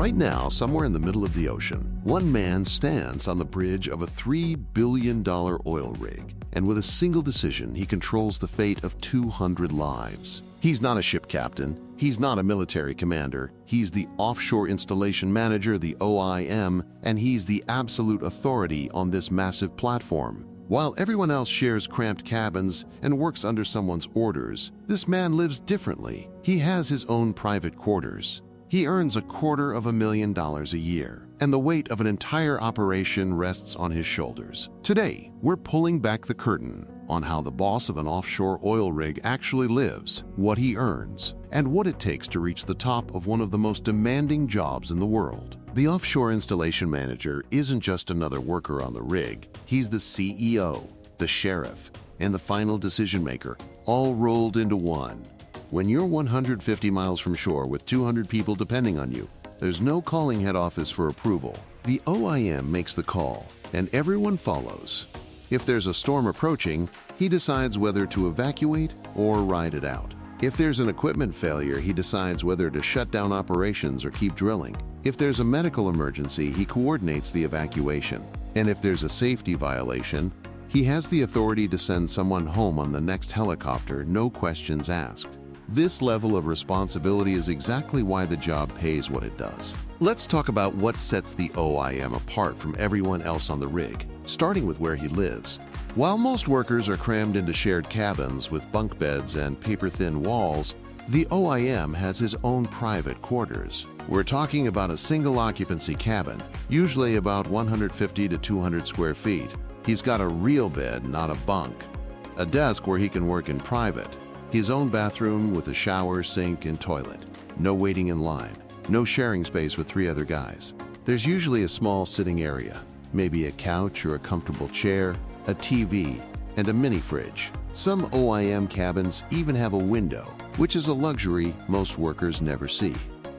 Right now, somewhere in the middle of the ocean, one man stands on the bridge of a $3 billion oil rig, and with a single decision, he controls the fate of 200 lives. He's not a ship captain, he's not a military commander, he's the offshore installation manager, the OIM, and he's the absolute authority on this massive platform. While everyone else shares cramped cabins and works under someone's orders, this man lives differently. He has his own private quarters. He earns $250,000 a year, and the weight of an entire operation rests on his shoulders. Today, we're pulling back the curtain on how the boss of an offshore oil rig actually lives, what he earns, and what it takes to reach the top of one of the most demanding jobs in the world. The offshore installation manager isn't just another worker on the rig. He's the CEO, the sheriff, and the final decision maker, all rolled into one. When you're 150 miles from shore with 200 people depending on you, there's no calling head office for approval. The OIM makes the call, and everyone follows. If there's a storm approaching, he decides whether to evacuate or ride it out. If there's an equipment failure, he decides whether to shut down operations or keep drilling. If there's a medical emergency, he coordinates the evacuation. And if there's a safety violation, he has the authority to send someone home on the next helicopter, no questions asked. This level of responsibility is exactly why the job pays what it does. Let's talk about what sets the OIM apart from everyone else on the rig, starting with where he lives. While most workers are crammed into shared cabins with bunk beds and paper-thin walls, the OIM has his own private quarters. We're talking about a single-occupancy cabin, usually about 150 to 200 square feet. He's got a real bed, not a bunk. A desk where he can work in private. His own bathroom with a shower, sink, and toilet. No waiting in line. No sharing space with 3 other guys. There's usually a small sitting area, maybe a couch or a comfortable chair, a TV, and a mini fridge. Some OIM cabins even have a window, which is a luxury most workers never see.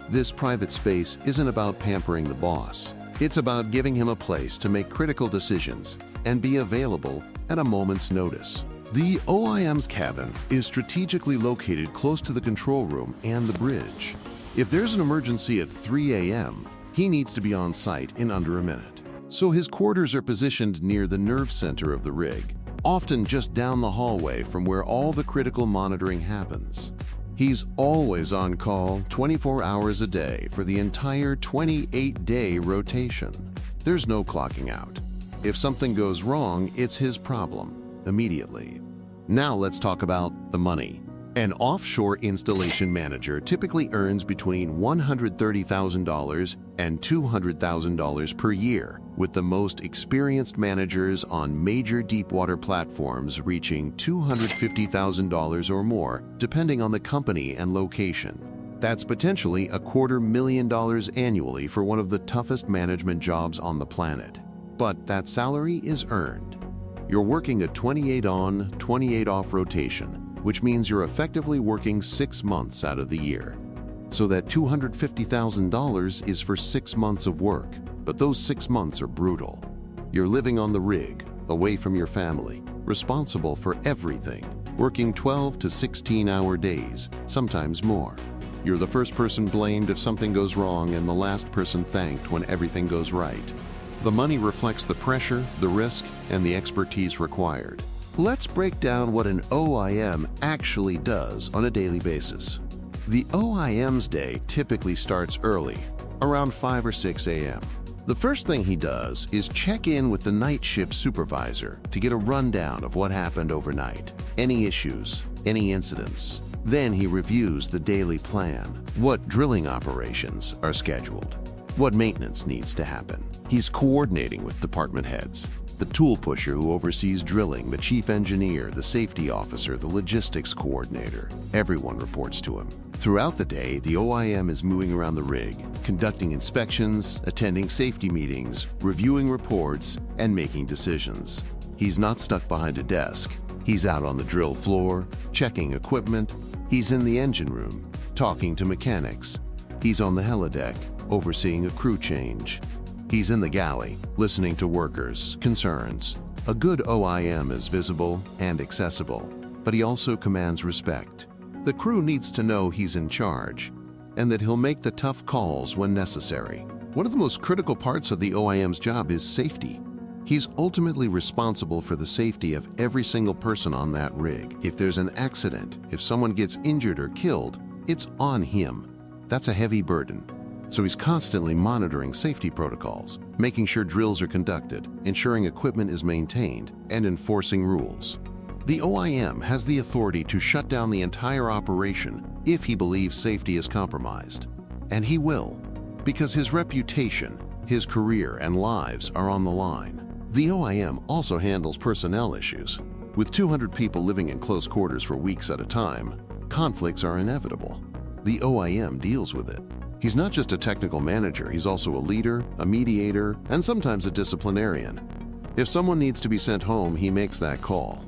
This private space isn't about pampering the boss. It's about giving him a place to make critical decisions and be available at a moment's notice. The OIM's cabin is strategically located close to the control room and the bridge. If there's an emergency at 3 a.m., he needs to be on site in under a minute. So his quarters are positioned near the nerve center of the rig, often just down the hallway from where all the critical monitoring happens. He's always on call 24 hours a day for the entire 28-day rotation. There's no clocking out. If something goes wrong, it's his problem. Immediately. Now let's talk about the money. An offshore installation manager typically earns between $130,000 and $200,000 per year, with the most experienced managers on major deepwater platforms reaching $250,000 or more, depending on the company and location. That's potentially $250,000 annually for one of the toughest management jobs on the planet. But that salary is earned. You're working a 28 on, 28 off rotation, which means you're effectively working 6 months out of the year. So that $250,000 is for 6 months of work, but those 6 months are brutal. You're living on the rig, away from your family, responsible for everything, working 12 to 16-hour days, sometimes more. You're the first person blamed if something goes wrong and the last person thanked when everything goes right. The money reflects the pressure, the risk, and the expertise required. Let's break down what an OIM actually does on a daily basis. The OIM's day typically starts early, around 5 or 6 a.m. The first thing he does is check in with the night shift supervisor to get a rundown of what happened overnight, any issues, any incidents. Then he reviews the daily plan, what drilling operations are scheduled, what maintenance needs to happen. He's coordinating with department heads, the tool pusher who oversees drilling, the chief engineer, the safety officer, the logistics coordinator. Everyone reports to him. Throughout the day, the OIM is moving around the rig, conducting inspections, attending safety meetings, reviewing reports, and making decisions. He's not stuck behind a desk. He's out on the drill floor, checking equipment. He's in the engine room, talking to mechanics. He's on the helideck, overseeing a crew change. He's in the galley, listening to workers' concerns. A good OIM is visible and accessible, but he also commands respect. The crew needs to know he's in charge, and that he'll make the tough calls when necessary. One of the most critical parts of the OIM's job is safety. He's ultimately responsible for the safety of every single person on that rig. If there's an accident, if someone gets injured or killed, it's on him. That's a heavy burden. So he's constantly monitoring safety protocols, making sure drills are conducted, ensuring equipment is maintained, and enforcing rules. The OIM has the authority to shut down the entire operation if he believes safety is compromised. And he will, because his reputation, his career, and lives are on the line. The OIM also handles personnel issues. With 200 people living in close quarters for weeks at a time, conflicts are inevitable. The OIM deals with it. He's not just a technical manager, he's also a leader, a mediator, and sometimes a disciplinarian. If someone needs to be sent home, he makes that call.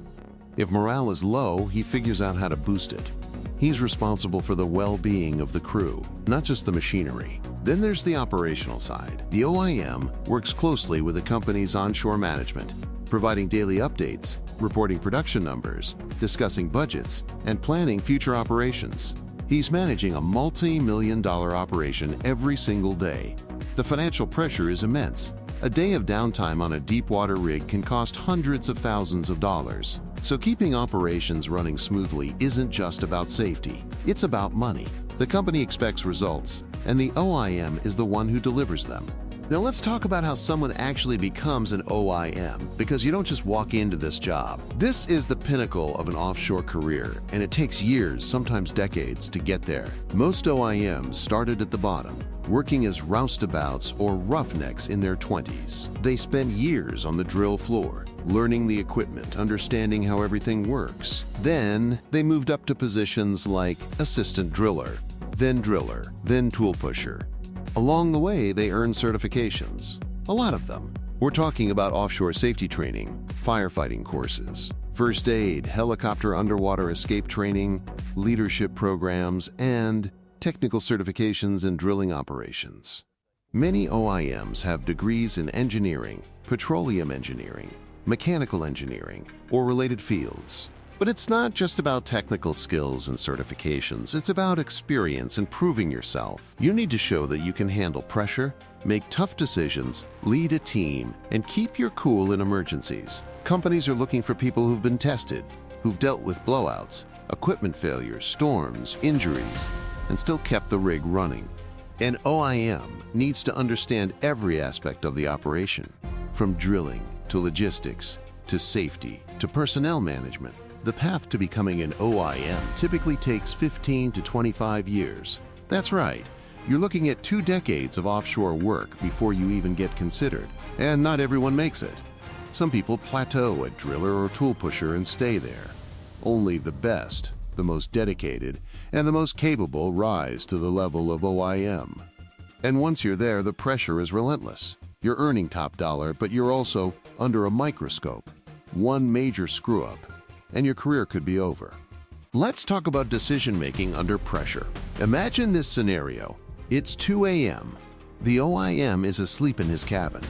If morale is low, he figures out how to boost it. He's responsible for the well-being of the crew, not just the machinery. Then there's the operational side. The OIM works closely with the company's onshore management, providing daily updates, reporting production numbers, discussing budgets, and planning future operations. He's managing a multi-million-dollar operation every single day. The financial pressure is immense. A day of downtime on a deep-water rig can cost hundreds of thousands of dollars. So keeping operations running smoothly isn't just about safety. It's about money. The company expects results, and the OIM is the one who delivers them. Now let's talk about how someone actually becomes an OIM, because you don't just walk into this job. This is the pinnacle of an offshore career, and it takes years, sometimes decades, to get there. Most OIMs started at the bottom, working as roustabouts or roughnecks in their 20s. They spend years on the drill floor, learning the equipment, understanding how everything works. Then they moved up to positions like assistant driller, then tool pusher. Along the way, they earned certifications. A lot of them. We're talking about offshore safety training, firefighting courses, first aid, helicopter underwater escape training, leadership programs, and technical certifications in drilling operations. Many OIMs have degrees in engineering, petroleum engineering, mechanical engineering, or related fields. But it's not just about technical skills and certifications, it's about experience and proving yourself. You need to show that you can handle pressure, make tough decisions, lead a team, and keep your cool in emergencies. Companies are looking for people who've been tested, who've dealt with blowouts, equipment failures, storms, injuries, and still kept the rig running. An OIM needs to understand every aspect of the operation, from drilling to logistics to safety to personnel management. The path to becoming an OIM typically takes 15 to 25 years. That's right, you're looking at 2 decades of offshore work before you even get considered. And not everyone makes it. Some people plateau at driller or tool pusher and stay there. Only the best, the most dedicated, and the most capable rise to the level of OIM. And once you're there, the pressure is relentless. You're earning top dollar, but you're also under a microscope. One major screw-up, and your career could be over. Let's talk about decision-making under pressure. Imagine this scenario. It's 2 a.m. The OIM is asleep in his cabin.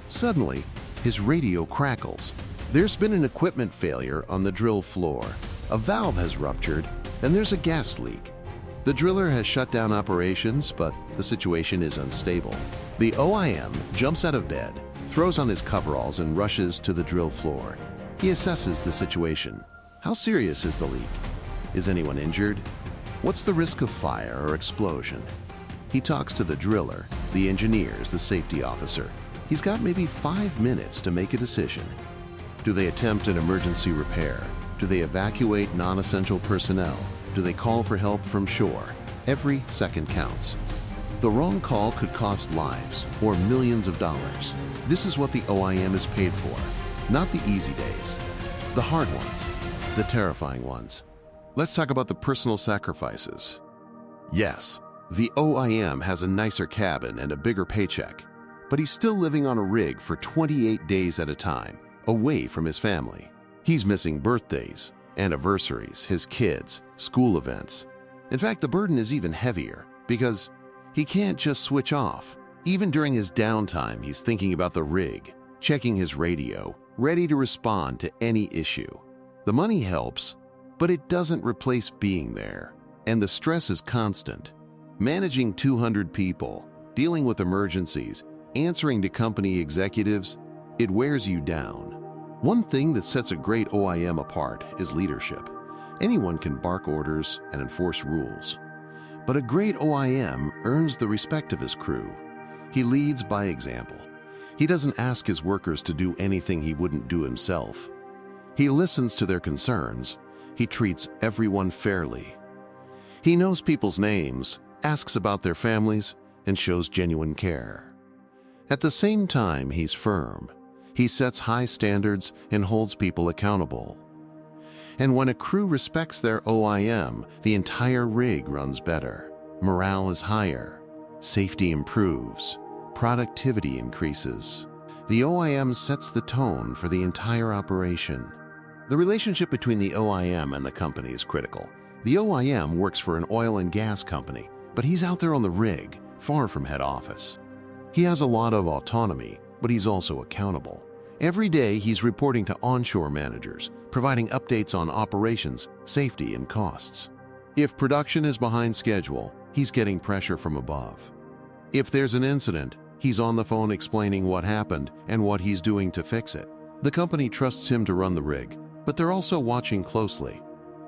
Suddenly, his radio crackles. There's been an equipment failure on the drill floor. A valve has ruptured, and there's a gas leak. The driller has shut down operations, but the situation is unstable. The OIM jumps out of bed, throws on his coveralls, and rushes to the drill floor. He assesses the situation. How serious is the leak? Is anyone injured? What's the risk of fire or explosion? He talks to the driller, the engineers, the safety officer. He's got maybe 5 minutes to make a decision. Do they attempt an emergency repair? Do they evacuate non-essential personnel? Do they call for help from shore? Every second counts. The wrong call could cost lives or millions of dollars. This is what the OIM is paid for. Not the easy days, the hard ones, the terrifying ones. Let's talk about the personal sacrifices. Yes, the OIM has a nicer cabin and a bigger paycheck, but he's still living on a rig for 28 days at a time, away from his family. He's missing birthdays, anniversaries, his kids, school events. In fact, the burden is even heavier because he can't just switch off. Even during his downtime, he's thinking about the rig, checking his radio, ready to respond to any issue. The money helps, but it doesn't replace being there. And the stress is constant. Managing 200 people, dealing with emergencies, answering to company executives, it wears you down. One thing that sets a great OIM apart is leadership. Anyone can bark orders and enforce rules. But a great OIM earns the respect of his crew. He leads by example. He doesn't ask his workers to do anything he wouldn't do himself. He listens to their concerns. He treats everyone fairly. He knows people's names, asks about their families, and shows genuine care. At the same time, he's firm. He sets high standards and holds people accountable. And when a crew respects their OIM, the entire rig runs better. Morale is higher. Safety improves. Productivity increases. The OIM sets the tone for the entire operation. The relationship between the OIM and the company is critical. The OIM works for an oil and gas company, but he's out there on the rig, far from head office. He has a lot of autonomy, but he's also accountable. Every day, he's reporting to onshore managers, providing updates on operations, safety, and costs. If production is behind schedule, he's getting pressure from above. If there's an incident, he's on the phone explaining what happened and what he's doing to fix it. The company trusts him to run the rig, but they're also watching closely.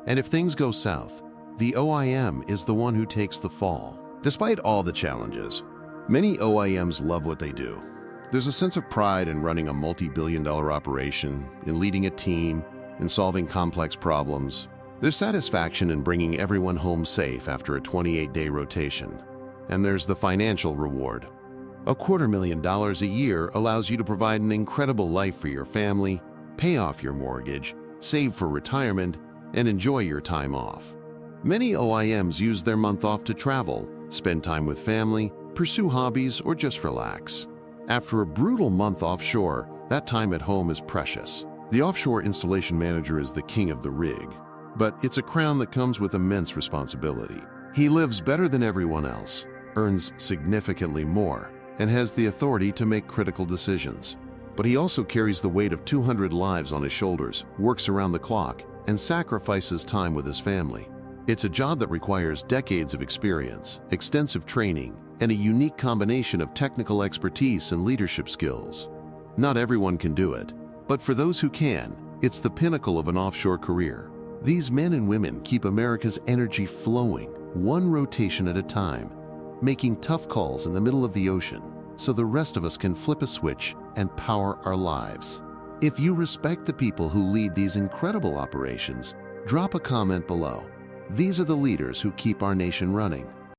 And if things go south, the OIM is the one who takes the fall. Despite all the challenges, many OIMs love what they do. There's a sense of pride in running a multi-billion-dollar operation, in leading a team, in solving complex problems. There's satisfaction in bringing everyone home safe after a 28-day rotation. And there's the financial reward. $250,000 a year allows you to provide an incredible life for your family, pay off your mortgage, save for retirement, and enjoy your time off. Many OIMs use their month off to travel, spend time with family, pursue hobbies, or just relax. After a brutal month offshore, that time at home is precious. The offshore installation manager is the king of the rig, but it's a crown that comes with immense responsibility. He lives better than everyone else, earns significantly more, and has the authority to make critical decisions. But he also carries the weight of 200 lives on his shoulders, works around the clock, and sacrifices time with his family. It's a job that requires decades of experience, extensive training, and a unique combination of technical expertise and leadership skills. Not everyone can do it, but for those who can, it's the pinnacle of an offshore career. These men and women keep America's energy flowing, one rotation at a time, making tough calls in the middle of the ocean so the rest of us can flip a switch and power our lives. If you respect the people who lead these incredible operations, drop a comment below. These are the leaders who keep our nation running.